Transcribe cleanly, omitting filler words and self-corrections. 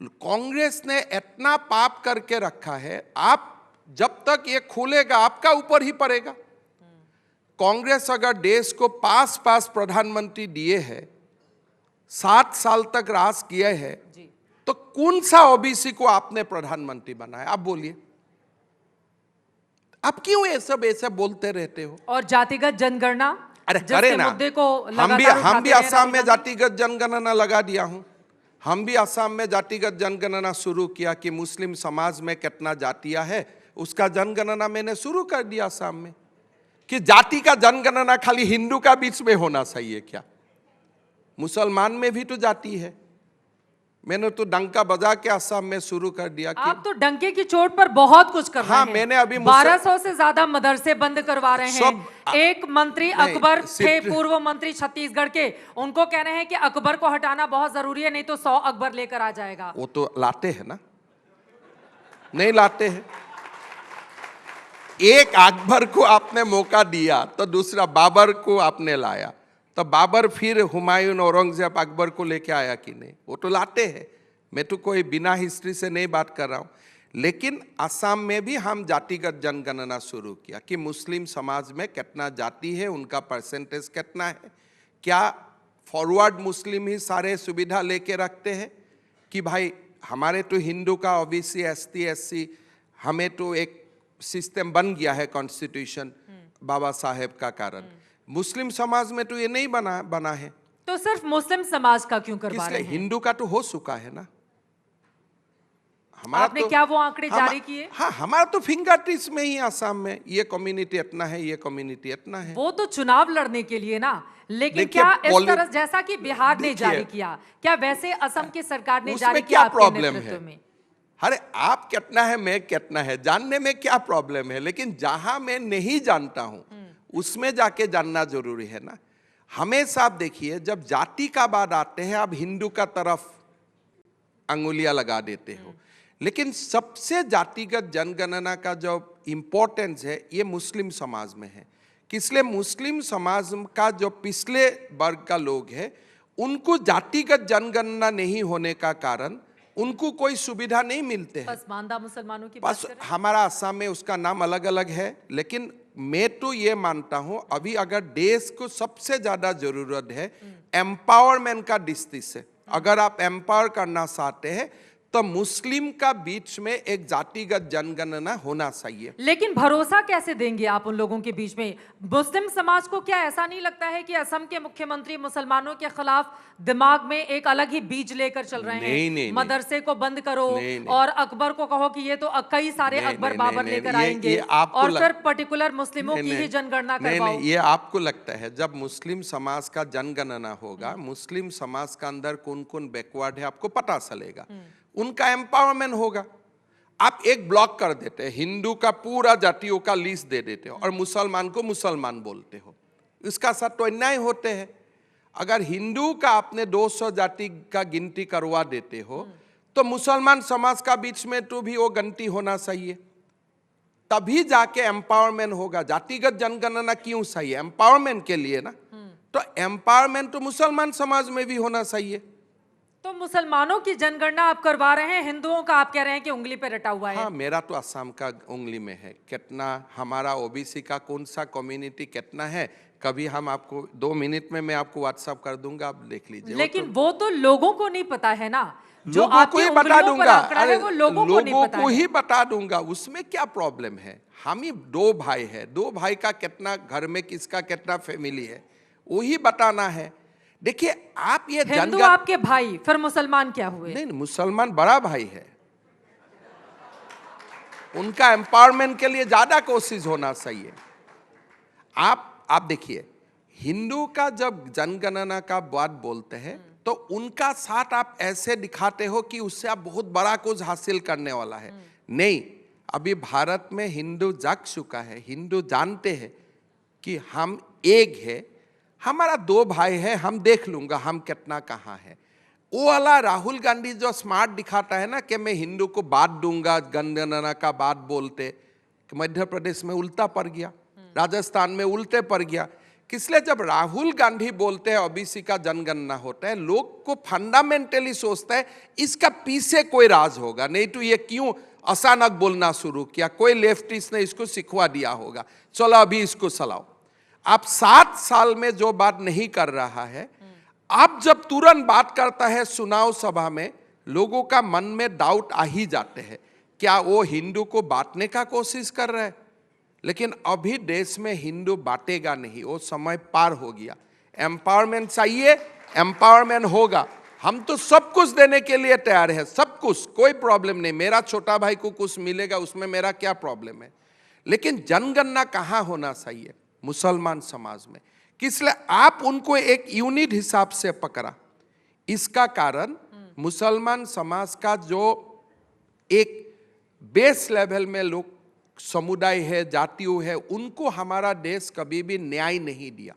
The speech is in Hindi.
कांग्रेस ने इतना पाप करके रखा है, आप जब तक ये खुलेगा आपका ऊपर ही पड़ेगा। कांग्रेस अगर देश को पास प्रधानमंत्री दिए है, 7 साल तक राज किए है, तो कौन सा ओबीसी को आपने प्रधानमंत्री बनाया? आप बोलिए, आप क्यों ऐसा बोलते रहते हो? और जातिगत जनगणना, अरे करे ना, मुद्दे को हम भी असम में जातिगत जनगणना लगा दिया हूं। हम भी असम में जातिगत जनगणना शुरू किया कि मुस्लिम समाज में कितना जातियां है, उसका जनगणना मैंने शुरू कर दिया असम में। कि जाति का जनगणना खाली हिंदू का बीच में होना चाहिए क्या? मुसलमान में भी तो जाति है। मैंने तो डंका बजा के असम में शुरू कर दिया कि आप तो डंके की चोट पर बहुत कुछ कर रहे हैं। मैंने अभी 1200 से ज्यादा मदरसे बंद करवा रहे हैं। एक मंत्री अकबर थे, पूर्व मंत्री छत्तीसगढ़ के, उनको कह रहे हैं कि अकबर को हटाना बहुत जरूरी है, नहीं तो 100 अकबर लेकर आ जाएगा। वो तो लाते हैं ना, नहीं लाते हैं। एक अकबर को आपने मौका दिया तो दूसरा बाबर को आपने लाया, तो बाबर फिर हुमायूं औरंगजेब अकबर को लेके आया कि नहीं? वो तो लाते हैं। मैं तो कोई बिना हिस्ट्री से नहीं बात कर रहा हूं। लेकिन असम में भी हम जातिगत जनगणना शुरू किया कि मुस्लिम समाज में कितना जाति है, उनका परसेंटेज कितना है, क्या फॉरवर्ड मुस्लिम ही सारे सुविधा लेके रखते हैं कि भाई हमारे तो हिंदू का ओबीसी एसटी एससी, हमें तो एक सिस्टम बन गया है कॉन्स्टिट्यूशन बाबा साहेब का कारण। मुस्लिम समाज में तो ये नहीं बना है। तो सिर्फ मुस्लिम समाज का क्यों करवा रहे हैं? हिंदू का तो हो चुका है ना। हमारा आपने तो, क्या वो आंकड़े जारी किए? हाँ, हमारा तो फिंगर टिप्स में ही असम में ये कम्युनिटी इतना है, ये कम्युनिटी इतना है। वो तो चुनाव लड़ने के लिए ना, लेकिन क्या इस तरह जैसा कि बिहार ने जारी किया, क्या वैसे असम की सरकार ने जारी किया? क्या प्रॉब्लम है? अरे आप कितना है, मैं कितना है, जानने में क्या प्रॉब्लम है? लेकिन जहां मैं नहीं जानता हूं उसमें जाके जानना जरूरी है ना। हमेशा आप देखिए, जब जाति का बात आते हैं आप हिंदू का तरफ अंगुलियां लगा देते हो, लेकिन सबसे जातिगत जनगणना का जो इंपॉर्टेंस है ये मुस्लिम समाज में है। इसलिए मुस्लिम समाज का जो पिछले वर्ग का लोग है, उनको जातिगत जनगणना नहीं होने का कारण उनको कोई सुविधा नहीं मिलते हैं। पसमानदा मुसलमानों की बस हमारा असम में उसका नाम अलग अलग है। लेकिन मैं तो ये मानता हूं, अभी अगर देश को सबसे ज्यादा जरूरत है एम्पावरमेंट का दृष्टि से, अगर आप एम्पावर करना चाहते हैं तो मुस्लिम का बीच में एक जातिगत जनगणना होना चाहिए। लेकिन भरोसा कैसे देंगे आप उन लोगों के बीच में? मुस्लिम समाज को क्या ऐसा नहीं लगता है कि असम के मुख्यमंत्री मुसलमानों के खिलाफ दिमाग में एक अलग ही बीज लेकर चल रहे हैं? नहीं, मदरसे को बंद करो और अकबर को कहो कि ये तो कई सारे अकबर बाबर लेकर आएंगे और फिर पर्टिकुलर मुस्लिमों की ही जनगणना करवाओ। ये आपको लगता है जब मुस्लिम समाज का जनगणना होगा, मुस्लिम समाज का अंदर कौन कौन बैकवर्ड है आपको पता चलेगा, उनका एम्पावरमेंट होगा। आप एक ब्लॉक कर देते हैं, हिंदू का पूरा जातियों का लिस्ट दे देते हो और मुसलमान को मुसलमान बोलते हो, इसका साथ तो अन्याय होते हैं। अगर हिंदू का आपने 200 जाति का गिनती करवा देते हो तो मुसलमान समाज का बीच में तो भी वो गिनती होना चाहिए, तभी जाके एम्पावरमेंट होगा। जातिगत जनगणना क्यों चाहिए? एम्पावरमेंट के लिए ना। तो एम्पावरमेंट तो मुसलमान समाज में भी होना चाहिए। तो मुसलमानों की जनगणना आप करवा रहे हैं, हिंदुओं का आप कह रहे हैं कि उंगली पे रटा हुआ है। हाँ, मेरा तो असम का उंगली में है। कितना हमारा ओबीसी का कौन सा कम्युनिटी कितना है, कभी हम आपको 2 मिनट में मैं आपको व्हाट्सएप कर दूंगा, आप देख लीजिए। लेकिन वो तो लोगों को नहीं पता है ना, जो लोगों को ही बता दूंगा। अरे वो लोगों को ही बता दूंगा, उसमें क्या प्रॉब्लम है? हम ही 2 भाई है, 2 भाई का कितना घर में किसका कितना फैमिली है वही बताना है। देखिए आप ये हिंदू आपके भाई, फिर मुसलमान क्या हुए? नहीं, मुसलमान बड़ा भाई है, उनका एम्पावरमेंट के लिए ज्यादा कोशिश होना चाहिए। आप देखिए, हिंदू का जब जनगणना का बात बोलते हैं तो उनका साथ आप ऐसे दिखाते हो कि उससे आप बहुत बड़ा कुछ हासिल करने वाला है। नहीं, अभी भारत में हिंदू जाग चुका है, हिंदू जानते हैं कि हम एक है, हमारा 2 भाई है, हम देख लूंगा हम कितना कहाँ है। वो वाला राहुल गांधी जो स्मार्ट दिखाता है ना कि मैं हिंदू को बात दूंगा, जनगणना का बात बोलते, कि मध्य प्रदेश में उल्टा पड़ गया, राजस्थान में उल्टे पड़ गया। इसलिए जब राहुल गांधी बोलते हैं ओबीसी का जनगणना होता है, लोग को फंडामेंटली सोचता है इसका पीछे कोई राज होगा, नहीं तो ये क्यों अचानक बोलना शुरू किया, कोई लेफ्टिस्ट ने इसको सिखवा दिया होगा, चलो अभी इसको चलाओ। आप 7 साल में जो बात नहीं कर रहा है, आप जब तुरंत बात करता है चुनाव सभा में, लोगों का मन में डाउट आ ही जाते हैं, क्या वो हिंदू को बांटने का कोशिश कर रहा है? लेकिन अभी देश में हिंदू बांटेगा नहीं, वो समय पार हो गया। एम्पावरमेंट चाहिए, एम्पावरमेंट होगा, हम तो सब कुछ देने के लिए तैयार है, सब कुछ, कोई प्रॉब्लम नहीं। मेरा छोटा भाई को कुछ मिलेगा, उसमें मेरा क्या प्रॉब्लम है? लेकिन जनगणना कहाँ होना चाहिए? मुसलमान समाज में। इसलिए आप उनको एक यूनिट हिसाब से पकड़ा, इसका कारण मुसलमान समाज का जो एक बेस लेवल में लोग समुदाय है, जातियों है, उनको हमारा देश कभी भी न्याय नहीं दिया।